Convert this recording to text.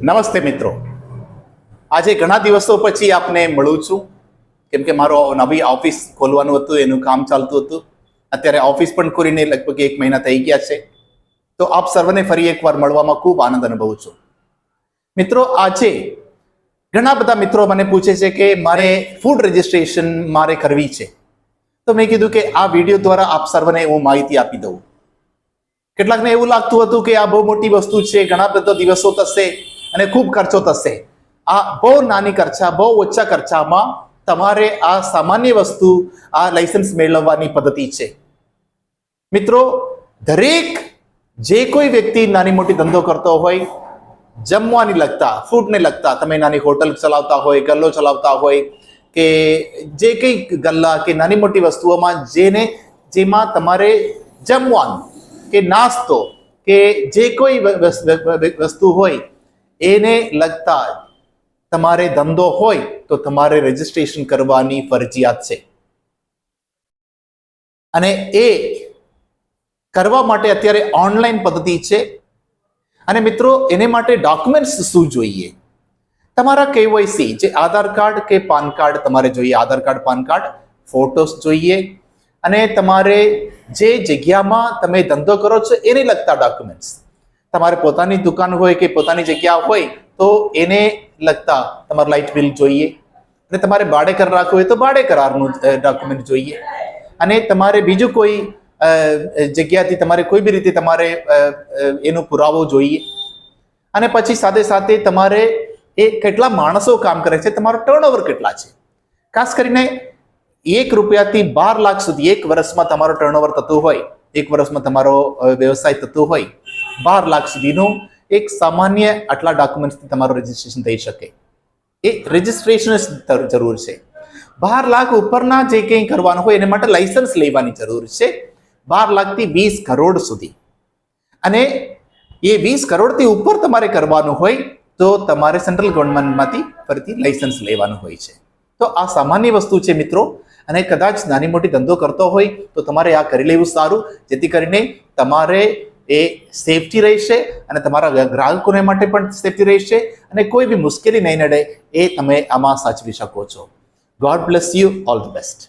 નમસ્તે મિત્રો, આજે ઘણા દિવસો પછી આપને મળું છું કેમ કે મારો નવી ઓફિસ ખોલવાનું હતું, એનું કામ ચાલતું હતું. અત્યારે ઓફિસ પણ ખોલીને લગભગ 1 મહિના થઈ ગયા છે. તો આપ સર્વને ફરી એકવાર મળવામાં ખૂબ આનંદ અનુભવું છું. મિત્રો, આજે ઘણા બધા મિત્રો મને પૂછે છે કે મારે ફૂડ રજિસ્ટ્રેશન મારે કરવી છે. તો મેં કીધું કે આ વિડીયો દ્વારા આપ સર્વને હું માહિતી આપી દઉં. કેટલાકને એવું લાગતું હતું કે આ બહુ મોટી વસ્તુ છે, ઘણા બધા દિવસો થશે અને ખૂબ ખર્ચો થશે. આ બહુ નાની ખર્ચા, બહુ ઓછા ખર્ચામાં તમારે આ સામાન્ય વસ્તુ, આ લાયસન્સ મેળવવાની પદ્ધતિ છે. મિત્રો, દરેક જે કોઈ વ્યક્તિ નાની મોટી ધંધો કરતો હોય, જમવાની લગતા, ફૂડને લગતા, તમે નાની હોટલ ચલાવતા હોય, ગલ્લો ચલાવતા હોય કે જે કંઈ ગલ્લા કે નાની મોટી વસ્તુઓમાં જેમાં તમારે જમવાનું કે નાસ્તો કે જે કોઈ વસ્તુ હોય એને લગતા તમારે ધંધો હોય તો તમારે રજીસ્ટ્રેશન કરવાની ફરજિયાત છે. અને એ કરવા માટે અત્યારે ઓનલાઈન પદ્ધતિ છે. અને મિત્રો, એને માટે ડોક્યુમેન્ટ્સ શું જોઈએ? તમારા કેવાયસી, જે આધાર કાર્ડ કે પાન કાર્ડ તમારે જોઈએ, આધાર કાર્ડ, પાન કાર્ડ, ફોટોસ જોઈએ, અને તમારે જે જગ્યામાં તમે ધંધો કરો છો એને લગતા ડોક્યુમેન્ટ્સ. તમારે પોતાની દુકાન હોય કે પોતાની જગ્યા હોય તો એને લગતા તમારે લાઇટ બિલ જોઈએ, અને તમારે ભાડે કરાર રાખવું હોય તો ભાડે કરારનું ડોક્યુમેન્ટ જોઈએ, અને તમારે બીજું કોઈ જગ્યાથી તમારે કોઈ બી રીતે તમારે એનો પુરાવો જોઈએ. અને પછી સાથે સાથે તમારે એ કેટલા માણસો કામ કરે છે, તમારો ટર્નઓવર કેટલા છે. ખાસ કરીને 1 રૂપિયાથી 12 લાખ સુધી એક વર્ષમાં તમારો ટર્નઓવર થતું હોય, એક વર્ષમાં તમારો વ્યવસાય થતો હોય, 12 લાખ સુધીનું એક સામાન્ય આટલા ડોક્યુમેન્ટ્સથી તમારું રજીસ્ટ્રેશન થઈ શકે. એ રજીસ્ટ્રેશન જરૂર છે. 12 લાખ ઉપરના જે કંઈ કરવાનું હોય એને માટે લાયસન્સ લેવાની જરૂર છે, 12 લાખથી 20 કરોડ સુધી. અને એ 20 કરોડથી ઉપર તમારે કરવાનું હોય તો તમારે સેન્ટ્રલ ગવર્મેન્ટમાંથી ફરીથી લાયસન્સ લેવાનું હોય છે. તો આ સામાન્ય વસ્તુ છે મિત્રો, અને કદાચ નાની મોટી ધંધો કરતો હોય તો તમારે આ કરી લેવું સારું, જેથી કરીને તમારે એ સેફટી રહેશે અને તમારા ગ્રાહકોને માટે પણ સેફટી રહેશે, અને કોઈ બી મુશ્કેલી નહીં નડે એ તમે આમાં સાચવી શકો છો. God bless you, all the best.